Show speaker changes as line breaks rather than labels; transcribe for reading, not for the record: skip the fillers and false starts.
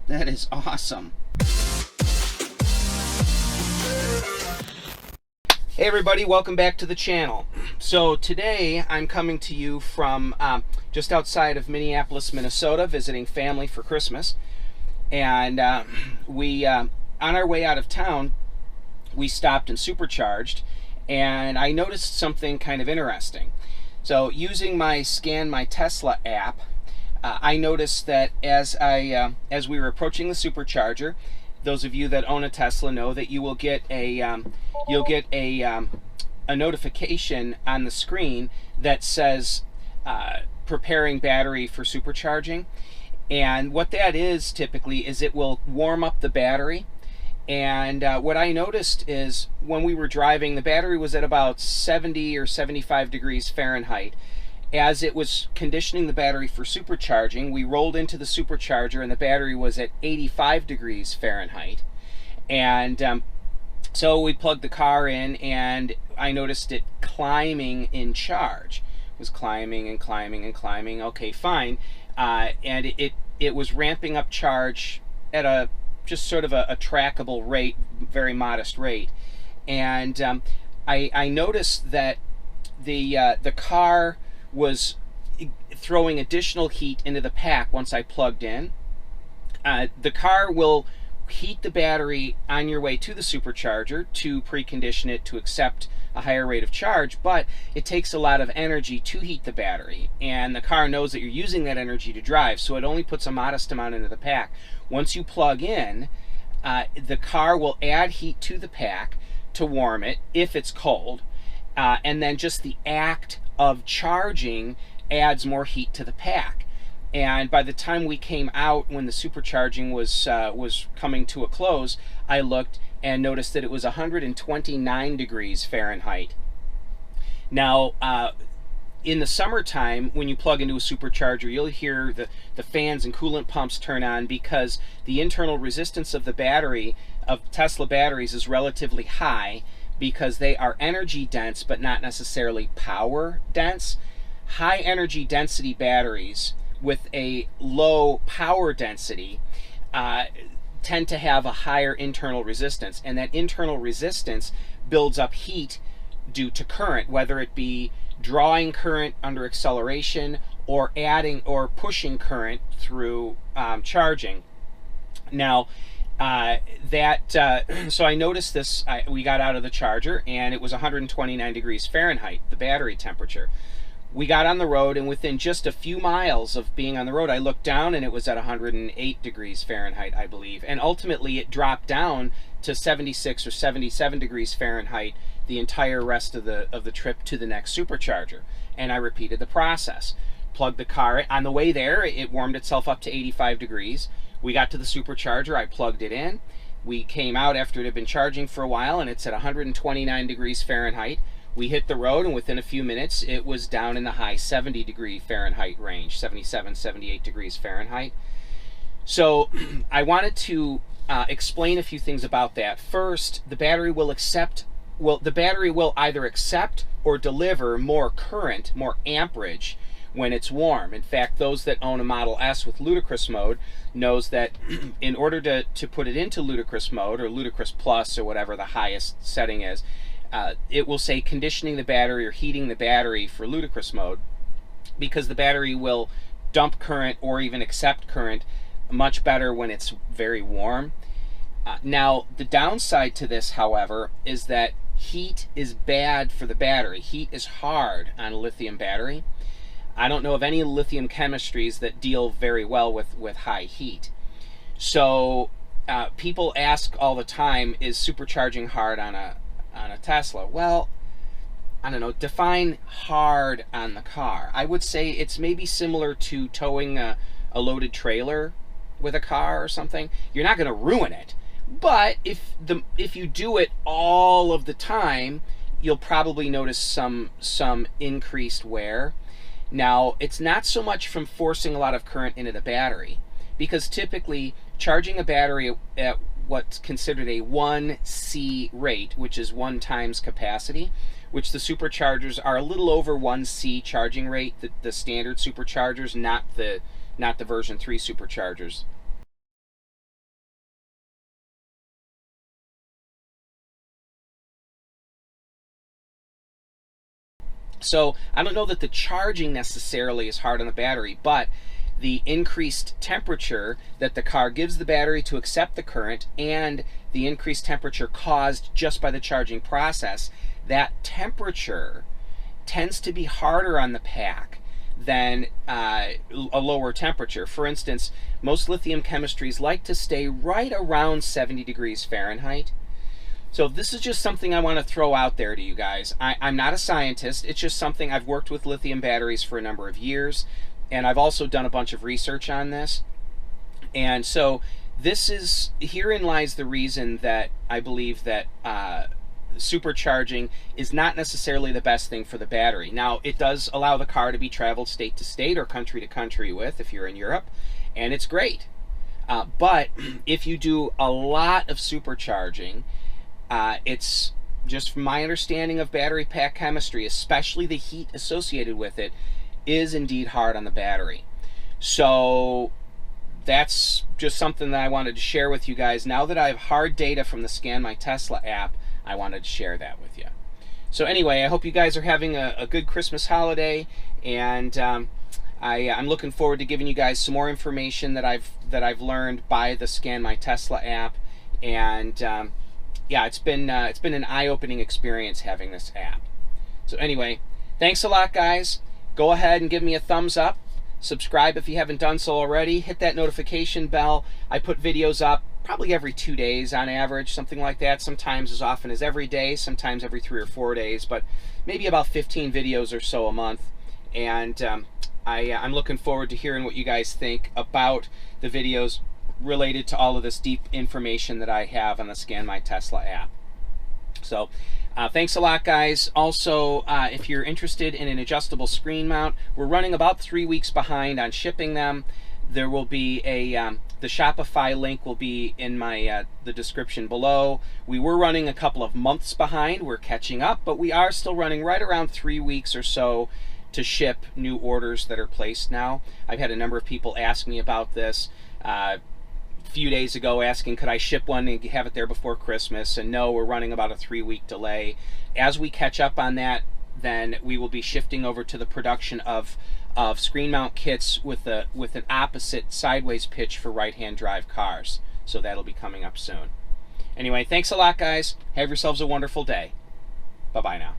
That is awesome. Hey everybody, welcome back to the channel. So today I'm coming to you from just outside of Minneapolis, Minnesota, visiting family for Christmas. And on our way out of town, we stopped and supercharged, and I noticed something kind of interesting. So using my Scan My Tesla app, I noticed that as we were approaching the supercharger, those of you that own a Tesla know that you will get a notification on the screen that says preparing battery for supercharging. And what that is typically is it will warm up the battery. And what I noticed is when we were driving, the battery was at about 70 or 75 degrees Fahrenheit. As it was conditioning the battery for supercharging, we rolled into the supercharger and the battery was at 85 degrees Fahrenheit. And so we plugged the car in, and I noticed it climbing in charge. It was climbing and climbing and climbing. Okay, fine. And it was ramping up charge at a just sort of a trackable rate, very modest rate. And I noticed that the car was throwing additional heat into the pack once I plugged in. The car will heat the battery on your way to the supercharger to precondition it to accept a higher rate of charge, but it takes a lot of energy to heat the battery, and the car knows that you're using that energy to drive, so it only puts a modest amount into the pack. Once you plug in, the car will add heat to the pack to warm it if it's cold, and then just the act of charging adds more heat to the pack. And by the time we came out, when the supercharging was coming to a close, I looked and noticed that it was 129 degrees Fahrenheit. Now, in the summertime, when you plug into a supercharger, you'll hear the fans and coolant pumps turn on because the internal resistance of the battery, of Tesla batteries, is relatively high because they are energy dense but not necessarily power dense. High energy density batteries with a low power density tend to have a higher internal resistance, and that internal resistance builds up heat due to current, whether it be drawing current under acceleration or adding or pushing current through charging. Now so I noticed this. We got out of the charger and it was 129 degrees Fahrenheit, the battery temperature. We got on the road, and within just a few miles of being on the road, I looked down and it was at 108 degrees Fahrenheit, I believe. And ultimately it dropped down to 76 or 77 degrees Fahrenheit the entire rest of the trip to the next supercharger. And I repeated the process. Plugged the car in. On the way there, it warmed itself up to 85 degrees. We got to the supercharger, I plugged it in. We came out after it had been charging for a while, and it's at 129 degrees Fahrenheit. We hit the road, and within a few minutes, it was down in the high 70 degree Fahrenheit range, 77, 78 degrees Fahrenheit. So I wanted to explain a few things about that. First, the battery will either accept or deliver more current, more amperage when it's warm. In fact, those that own a Model S with ludicrous mode knows that in order to put it into ludicrous mode, or ludicrous plus, or whatever the highest setting is, it will say conditioning the battery or heating the battery for ludicrous mode, because the battery will dump current or even accept current much better when it's very warm. Now, the downside to this, however, is that heat is bad for the battery. Heat is hard on a lithium battery. I don't know of any lithium chemistries that deal very well with high heat. So people ask all the time, is supercharging hard on a Tesla? Well, I don't know, define hard on the car. I would say it's maybe similar to towing a loaded trailer with a car or something. You're not going to ruin it, but if you do it all of the time, you'll probably notice some increased wear. Now, it's not so much from forcing a lot of current into the battery, because typically charging a battery at what's considered a 1C rate, which is 1 times capacity, which the superchargers are a little over 1C charging rate, the standard superchargers, not the version 3 superchargers. So I don't know that the charging necessarily is hard on the battery, but the increased temperature that the car gives the battery to accept the current, and the increased temperature caused just by the charging process, that temperature tends to be harder on the pack than a lower temperature. For instance, most lithium chemistries like to stay right around 70 degrees Fahrenheit. So this is just something I want to throw out there to you guys. I'm not a scientist. It's just something I've worked with lithium batteries for a number of years, and I've also done a bunch of research on this. And so herein lies the reason that I believe that supercharging is not necessarily the best thing for the battery. Now, it does allow the car to be traveled state to state or country to country with if you're in Europe, and it's great. But if you do a lot of supercharging, it's just from my understanding of battery pack chemistry, especially the heat associated with it, is indeed hard on the battery. So that's just something that I wanted to share with you guys. Now that I have hard data from the Scan My Tesla app, I wanted to share that with you. So anyway, I hope you guys are having a good Christmas holiday, and I'm looking forward to giving you guys some more information that I've learned by the Scan My Tesla app. And yeah, it's been an eye-opening experience having this app. So anyway, thanks a lot, guys. Go ahead and give me a thumbs up. Subscribe if you haven't done so already. Hit that notification bell. I put videos up probably every 2 days on average, something like that. Sometimes as often as every day, sometimes every 3 or 4 days, but maybe about 15 videos or so a month. And I'm looking forward to hearing what you guys think about the videos related to all of this deep information that I have on the Scan My Tesla app. So thanks a lot, guys. Also, if you're interested in an adjustable screen mount, we're running about 3 weeks behind on shipping them. There will be the Shopify link will be in my the description below. We were running a couple of months behind. We're catching up, but we are still running right around 3 weeks or so to ship new orders that are placed now. I've had a number of people ask me about this. Few days ago asking could I ship one and have it there before Christmas, and no, we're running about a 3-week delay. As we catch up on that, then we will be shifting over to the production of screen mount kits with an opposite sideways pitch for right-hand drive cars. So that'll be coming up soon. Anyway, thanks a lot, guys. Have yourselves a wonderful day. Bye-bye now.